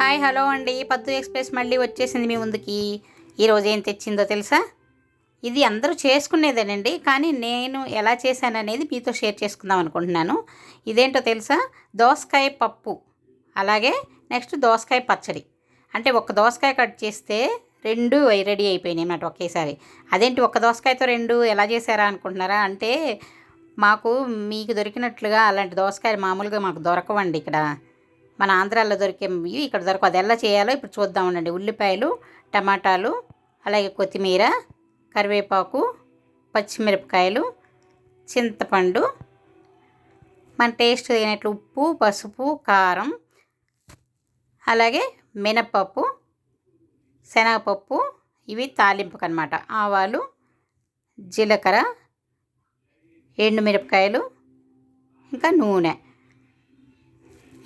Hi hello అండి. పద్దు express మళ్ళీ వచ్చేసింది మీ ముందుకి. ఈరోజు ఏం తెచ్చిందో తెలుసా? ఇది అందరూ చేసుకునేదేనండి. కానీ నేను ఎలా చేశాననేది మీతో షేర్ చేసుకుందాం అనుకుంటున్నాను. ఇదేంటో తెలుసా? దోసకాయ పప్పు, అలాగే నెక్స్ట్ దోసకాయ పచ్చడి. అంటే ఒక దోసకాయ కట్ చేస్తే 2 రెడీ అయిపోయినాయన్నమాట ఒకేసారి. అదేంటి ఒక్క దోసకాయతో 2 ఎలా చేశారా అనుకుంటున్నారా? అంటే మాకు మీకు దొరికినట్లుగా అలాంటి దోసకాయలు మామూలుగా మాకు దొరకవండి ఇక్కడ. మన ఆంధ్రాలో దొరికేవి ఇక్కడ దొరకవు. అది ఎలా చేయాలో ఇప్పుడు చూద్దామండి. ఉల్లిపాయలు, టమాటాలు, అలాగే కొత్తిమీర, కరివేపాకు, పచ్చిమిరపకాయలు, చింతపండు, మన టేస్ట్ అయినట్లు ఉప్పు, పసుపు, కారం, అలాగే మినపప్పు, శనగపప్పు, ఇవి తాలింపుకు అనమాట. ఆవాలు, జీలకర్ర, ఎండుమిరపకాయలు, ఇంకా నూనె.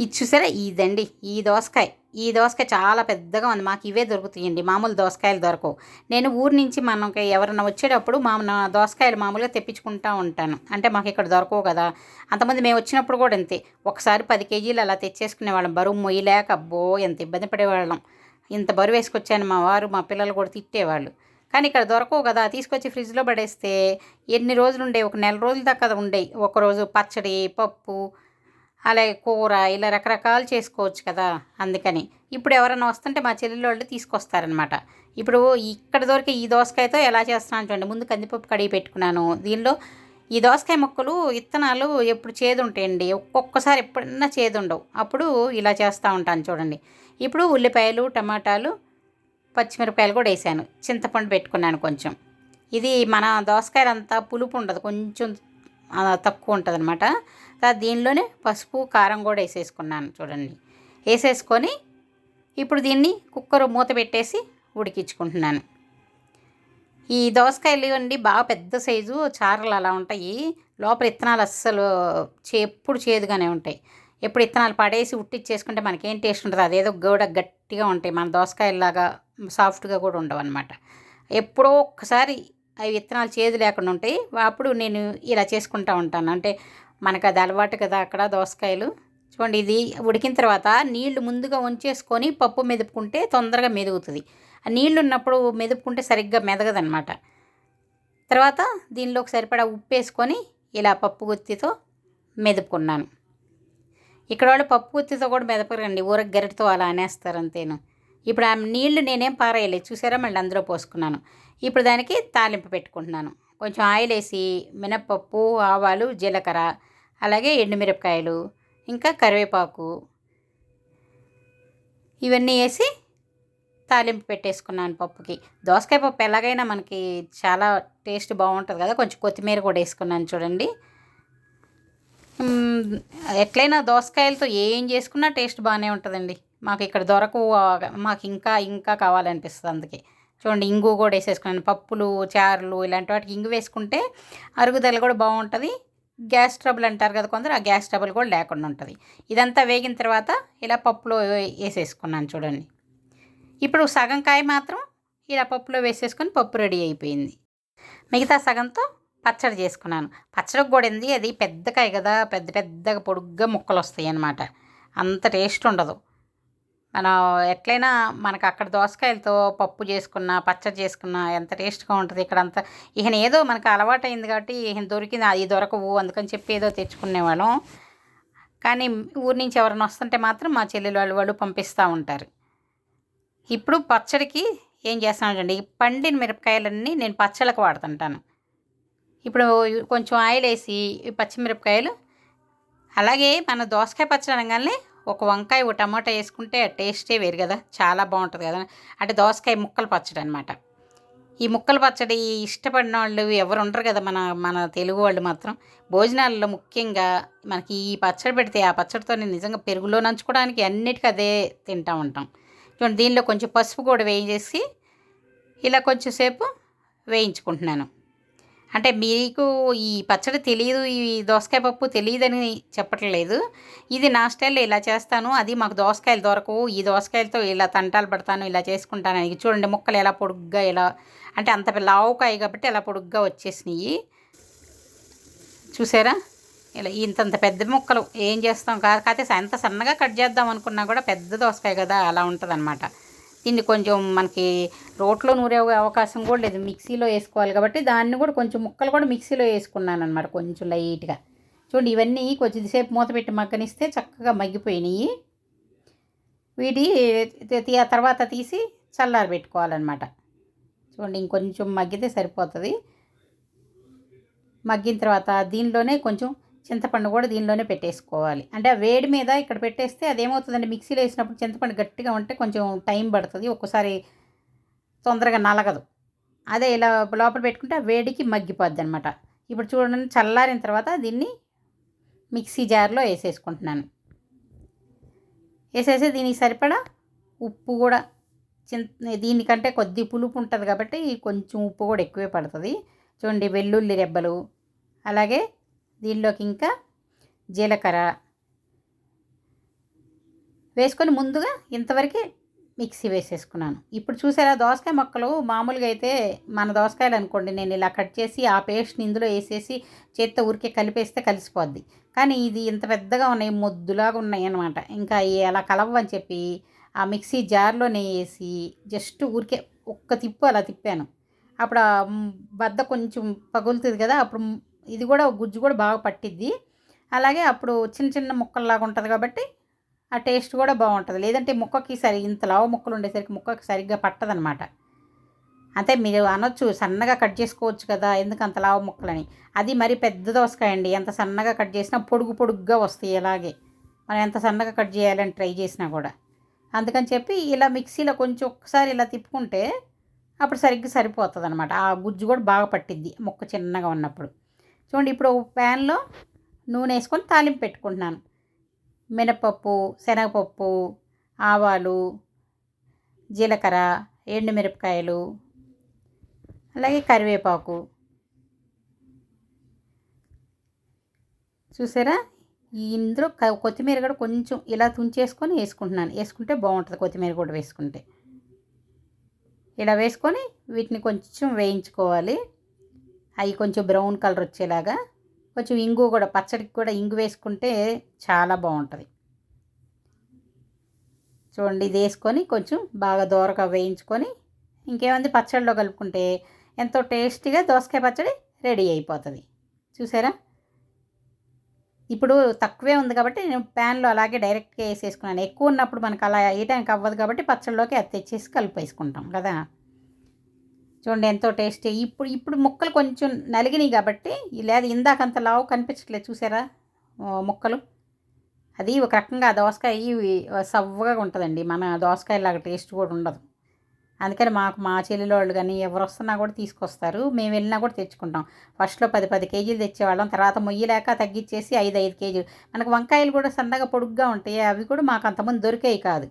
ఇది చూసారా? ఇదండి ఈ దోసకాయ చాలా పెద్దగా ఉంది. మాకు ఇవే దొరుకుతాయండి, మామూలు దోసకాయలు దొరకవు. నేను ఊరి నుంచి మనకి ఎవరైనా వచ్చేటప్పుడు నా దోసకాయలు మామూలుగా తెప్పించుకుంటూ ఉంటాను. అంటే మాకు ఇక్కడ దొరకవు కదా. అంతమంది మేము వచ్చినప్పుడు కూడా అంతే, ఒకసారి 10 కేజీలు అలా తెచ్చేసుకునేవాళ్ళం. బరువు మొయ్యలేక అబ్బో ఎంత ఇబ్బంది పడేవాళ్ళం. ఇంత బరువు వేసుకొచ్చాను మా వారు మా పిల్లలు కూడా తిట్టేవాళ్ళు. కానీ ఇక్కడ దొరకవు కదా. తీసుకొచ్చి ఫ్రిడ్జ్లో పడేస్తే ఎన్ని రోజులు ఉండేవి, ఒక నెల రోజుల దాకా ఉండేవి. ఒకరోజు పచ్చడి, పప్పు, అలాగే కూర, ఇలా రకరకాలు చేసుకోవచ్చు కదా. అందుకని ఇప్పుడు ఎవరైనా వస్తుంటే మా చెల్లెలు వాళ్ళు తీసుకొస్తారనమాట. ఇప్పుడు ఇక్కడ దొరికే ఈ దోసకాయతో ఎలా చేస్తున్నాను చూడండి. ముందు కందిపప్పు కడిగి పెట్టుకున్నాను. దీనిలో ఈ దోసకాయ ముక్కలు విత్తనాలు ఎప్పుడు చేదు ఉంటాయండి, ఒక్కొక్కసారి ఎప్పుడన్నా చేదు ఉండవు. అప్పుడు ఇలా చేస్తూ ఉంటాను చూడండి. ఇప్పుడు ఉల్లిపాయలు, టమాటాలు, పచ్చిమిరపకాయలు కూడా వేసాను. చింతపండు పెట్టుకున్నాను కొంచెం. ఇది మన దోసకాయలంతా పులుపు ఉండదు, కొంచెం తక్కువ ఉంటుంది అనమాట. దీనిలోనే పసుపు, కారం కూడా వేసేసుకున్నాను చూడండి. వేసేసుకొని ఇప్పుడు దీన్ని కుక్కర్ మూత పెట్టేసి ఉడికించుకుంటున్నాను. ఈ దోసకాయలు అండి బాగా పెద్ద సైజు చారలు అలా ఉంటాయి. లోపల విత్తనాలు అస్సలు ఎప్పుడు చేదుగానే ఉంటాయి. ఎప్పుడు విత్తనాలు పడేసి ఉట్టిచ్చేసుకుంటే మనకేం టేస్ట్ ఉంటుంది, అదేదో గోడ గట్టిగా ఉంటాయి. మన దోసకాయలాగా సాఫ్ట్గా కూడా ఉండవు అనమాట. ఎప్పుడో ఒక్కసారి అవి విత్తనాలు చేదు లేకుండా ఉంటాయి. అప్పుడు నేను ఇలా చేసుకుంటూ ఉంటాను. అంటే మనకు అది అలవాటు కదా అక్కడ దోసకాయలు. చూడండి, ఇది ఉడికిన తర్వాత నీళ్లు ముందుగా వంచేసుకొని పప్పు మెదుపుకుంటే తొందరగా మెదుగుతుంది. ఆ నీళ్లు ఉన్నప్పుడు మెదుపుకుంటే సరిగ్గా మెదగదనమాట. తర్వాత దీనిలోకి సరిపడా ఉప్పు వేసుకొని ఇలా పప్పు గుత్తితో మెదుపుకున్నాను. ఇక్కడ వాళ్ళు పప్పు గుత్తితో కూడా మెదపరండి, ఊరక గరిటతో అలా అనేస్తారు అంతేను. ఇప్పుడు ఆ నీళ్లు నేనేం పారేయలేదు చూసారా, మళ్ళీ అందులో పోసుకున్నాను. ఇప్పుడు దానికి తాలింపు పెట్టుకుంటున్నాను. కొంచెం ఆయిల్ వేసి మినప్పప్పు, ఆవాలు, జీలకర్ర, అలాగే ఎండుమిరపకాయలు, ఇంకా కరివేపాకు, ఇవన్నీ వేసి తాలింపు పెట్టేసుకున్నాను పప్పుకి. దోసకాయ పప్పు ఎలాగైనా మనకి చాలా టేస్ట్ బాగుంటుంది కదా. కొంచెం కొత్తిమీర కూడా వేసుకున్నాను చూడండి. ఎట్లయినా దోసకాయలతో ఏం చేసుకున్నా టేస్ట్ బాగానే ఉంటుందండి. మాకు ఇక్కడ దొరకవు, మాకు ఇంకా ఇంకా కావాలనిపిస్తుంది. అందుకే చూడండి, ఇంగు కూడా వేసేసుకున్నాను. పప్పులు, చారులు ఇలాంటి వాటికి ఇంగు వేసుకుంటే అరుగుదల కూడా బాగుంటుంది. గ్యాస్ ట్రబుల్ అంటారు కదా కొందరు, ఆ గ్యాస్ ట్రబుల్ కూడా లేకుండా ఉంటుంది. ఇదంతా వేగిన తర్వాత ఇలా పప్పులో వేసేసుకున్నాను చూడండి. ఇప్పుడు సగం కాయ మాత్రం ఇలా పప్పులో వేసేసుకొని పప్పు రెడీ అయిపోయింది. మిగతా సగంతో పచ్చడి చేసుకున్నాను. పచ్చడికి కూడా ఏంది, అది పెద్ద కాయ కదా, పెద్ద పెద్దగా పొడుగ్గా ముక్కలు వస్తాయి అన్నమాట. అంత టేస్ట్ ఉండదు. మనం ఎట్లయినా మనకు అక్కడ దోసకాయలతో పప్పు చేసుకున్నా, పచ్చడి చేసుకున్నా ఎంత టేస్ట్గా ఉంటుంది. ఇక్కడ అంతా ఏదో మనకు అలవాటైంది కాబట్టి దొరికింది, అది దొరకవు అందుకని చెప్పి ఏదో తెచ్చుకునేవాళ్ళం. కానీ ఊరి నుంచి ఎవరైనా వస్తుంటే మాత్రం మా చెల్లెలు వాళ్ళు పంపిస్తూ ఉంటారు. ఇప్పుడు పచ్చడికి ఏం చేస్తానండి, పండిన మిరపకాయలన్నీ నేను పచ్చళ్ళకు వాడుతుంటాను. ఇప్పుడు కొంచెం ఆయిల్ వేసి పచ్చిమిరపకాయలు, అలాగే మన దోసకాయ పచ్చడి అనగానే ఒక వంకాయ, ఒక టమాటా వేసుకుంటే టేస్టే వేరు కదా, చాలా బాగుంటుంది కదా. అంటే దోసకాయ ముక్కల పచ్చడి అనమాట. ఈ ముక్కల పచ్చడి ఇష్టపడిన వాళ్ళు ఎవరు ఉండరు కదా మన తెలుగు వాళ్ళు మాత్రం. భోజనాల్లో ముఖ్యంగా మనకి ఈ పచ్చడి పెడితే ఆ పచ్చడితో నిజంగా పెరుగులో నంచుకోవడానికి అన్నిటికీ అదే తింటూ ఉంటాం. చూడండి, దీనిలో కొంచెం పసుపు కూడా వేయించేసి ఇలా కొంచెం సేపు వేయించుకుంటున్నాను. అంటే మీకు ఈ పచ్చడి తెలియదు, ఈ దోసకాయ పప్పు తెలియదని చెప్పట్లేదు. ఇది నా స్టైల్లో ఇలా చేస్తాను. అది మాకు దోసకాయలు దొరకవు, ఈ దోసకాయలతో ఇలా తంటాలు పడతాను, ఇలా చేసుకుంటాను. ఇది చూడండి, ముక్కలు ఎలా పొడుగ్గా, ఇలా అంటే అంత లావుకాయ కాబట్టి అలా పొడుగ్గా వచ్చేసినాయి చూసారా. ఇలా ఇంతంత పెద్ద ముక్కలు ఏం చేస్తాం కాకపోతే ఎంత సన్నగా కట్ చేద్దాం అనుకున్నా కూడా పెద్ద దోసకాయ కదా అలా ఉంటుంది అనమాట. దీన్ని కొంచెం మనకి రోట్లో నూరే అవకాశం కూడా లేదు, మిక్సీలో వేసుకోవాలి కాబట్టి దాన్ని కూడా కొంచెం ముక్కలు కూడా మిక్సీలో వేసుకున్నాను అనమాట కొంచెం లైట్గా. చూడండి ఇవన్నీ కొద్దిసేపు మూత పెట్టి మగ్గనిస్తే చక్కగా మగ్గిపోయినాయి. వీటి తర్వాత తీసి చల్లారి పెట్టుకోవాలన్నమాట. చూడండి ఇంకొంచెం మగ్గితే సరిపోతుంది. మగ్గిన తర్వాత దీనిలోనే కొంచెం చింతపండు కూడా దీనిలోనే పెట్టేసుకోవాలి. అంటే ఆ వేడి మీద ఇక్కడ పెట్టేస్తే అదేమవుతుందంటే మిక్సీలో వేసినప్పుడు చింతపండు గట్టిగా ఉంటే కొంచెం టైం పడుతుంది, ఒక్కోసారి తొందరగా నలగదు. అదే ఇలా లోపల పెట్టుకుంటే ఆ వేడికి మగ్గిపోద్ది అనమాట. ఇప్పుడు చూడండి చల్లారిన తర్వాత దీన్ని మిక్సీ జార్లో వేసేసుకుంటున్నాను. వేసేసి దీనికి సరిపడా ఉప్పు కూడా దీనికంటే కొద్ది పులుపు ఉంటుంది కాబట్టి కొంచెం ఉప్పు కూడా ఎక్కువే పడుతుంది. చూడండి వెల్లుల్లి రెబ్బలు, అలాగే దీనిలోకి ఇంకా జీలకర్ర వేసుకొని ముందుగా ఇంతవరకు మిక్సీ వేసేసుకున్నాను. ఇప్పుడు చూసారా దోసకాయ ముక్కలు మామూలుగా అయితే మన దోసకాయలు అనుకోండి నేను ఇలా కట్ చేసి ఆ పేస్ట్ని ఇందులో వేసేసి చేత్తో ఊరికే కలిపేస్తే కలిసిపోద్ది. కానీ ఇది ఇంత పెద్దగా ఉన్నాయి, మొద్దులాగా ఉన్నాయి అన్నమాట. ఇంకా అలా కలవని చెప్పి ఆ మిక్సీ జార్లోనే వేసి జస్ట్ ఊరికే ఒక్క తిప్పు అలా తిప్పాను. అప్పుడు ఆ బద్ద కొంచెం పగులుతుంది కదా, అప్పుడు ఇది కూడా గుజ్జు కూడా బాగా పట్టిద్ది. అలాగే అప్పుడు చిన్న చిన్న ముక్కల్లాగా ఉంటుంది కాబట్టి ఆ టేస్ట్ కూడా బాగుంటుంది. లేదంటే ముక్కకి ఇంత లావు ముక్కలు ఉండేసరికి ముక్కకి సరిగ్గా పట్టదనమాట. అంటే మీరు అనొచ్చు సన్నగా కట్ చేసుకోవచ్చు కదా ఎందుకు అంత లావు ముక్కలని. అది మరి పెద్ద దోసకాయ అండి, ఎంత సన్నగా కట్ చేసినా పొడుగ్గా వస్తాయి. అలాగే మనం ఎంత సన్నగా కట్ చేయాలని ట్రై చేసినా కూడా. అందుకని చెప్పి ఇలా మిక్సీలో కొంచెం ఒక్కసారి ఇలా తిప్పుకుంటే అప్పుడు సరిగ్గా సరిపోతుంది అనమాట. ఆ గుజ్జు కూడా బాగా పట్టిద్ది ముక్క చిన్నగా ఉన్నప్పుడు. చూడండి ఇప్పుడు ప్యాన్లో నూనె వేసుకొని తాలింపు పెట్టుకుంటున్నాను. మినపప్పు, శనగపప్పు, ఆవాలు, జీలకర్ర, ఎండుమిరపకాయలు, అలాగే కరివేపాకు. చూసారా ఇందులో కొత్తిమీర కూడా కొంచెం ఇలా తుంచేసుకొని వేసుకుంటున్నాను. వేసుకుంటే బాగుంటుంది కొత్తిమీర కూడా వేసుకుంటే. ఇలా వేసుకొని వీటిని కొంచెం వేయించుకోవాలి. అవి కొంచెం బ్రౌన్ కలర్ వచ్చేలాగా. కొంచెం ఇంగు కూడా, పచ్చడికి కూడా ఇంగు వేసుకుంటే చాలా బాగుంటుంది. చూడండి ఇది వేసుకొని కొంచెం బాగా దోరగా వేయించుకొని ఇంకేముంది పచ్చడిలో కలుపుకుంటే ఎంతో టేస్టీగా దోసకాయ పచ్చడి రెడీ అయిపోతుంది. చూసారా ఇప్పుడు తక్కువే ఉంది కాబట్టి నేను ప్యాన్లో అలాగే డైరెక్ట్గా వేసేసుకున్నాను. ఎక్కువ ఉన్నప్పుడు మనకు అలా వేయడానికి అవ్వదు కాబట్టి పచ్చడిలోకి అది తెచ్చేసి కలిపేసుకుంటాం కదా. చూడండి ఎంతో టేస్టీ. ఇప్పుడు ముక్కలు కొంచెం నలిగినాయి కాబట్టి లేదు ఇందాకంత లావు కనిపించట్లేదు చూసారా ముక్కలు. అది ఒక రకంగా దోసకాయ సవ్వగా ఉంటుందండి, మన దోసకాయలాగా టేస్ట్ కూడా ఉండదు. అందుకని మా చెల్లెలు వాళ్ళు కానీ ఎవరు వస్తున్నా కూడా తీసుకొస్తారు, మేము వెళ్ళినా కూడా తెచ్చుకుంటాం. ఫస్ట్లో 10 కేజీలు తెచ్చేవాళ్ళం, తర్వాత మొయ్యలేక తగ్గించేసి 5 కేజీలు. మనకు వంకాయలు కూడా సన్నగా పొడుగ్గా ఉంటాయి, అవి కూడా మాకు అంతమంది దొరికేవి కాదు.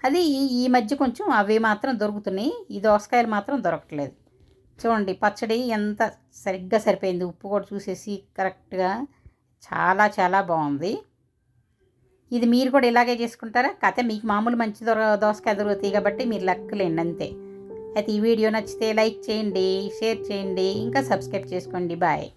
అది ఈ మధ్య కొంచెం అవి మాత్రం దొరుకుతున్నాయి, ఈ దోసకాయలు మాత్రం దొరకట్లేదు. చూడండి పచ్చడి ఎంత సరిగ్గా సరిపోయింది, ఉప్పు కూడా చూసేసి కరెక్ట్గా చాలా చాలా బాగుంది. ఇది మీరు కూడా ఇలాగే చేసుకుంటారా? కాకపోతే మీకు మామూలు మంచి దోసకాయ దొరుకుతాయి కాబట్టి మీరు లెక్కలేండి అంతే. అయితే ఈ వీడియో నచ్చితే లైక్ చేయండి, షేర్ చేయండి, ఇంకా సబ్స్క్రైబ్ చేసుకోండి. బాయ్.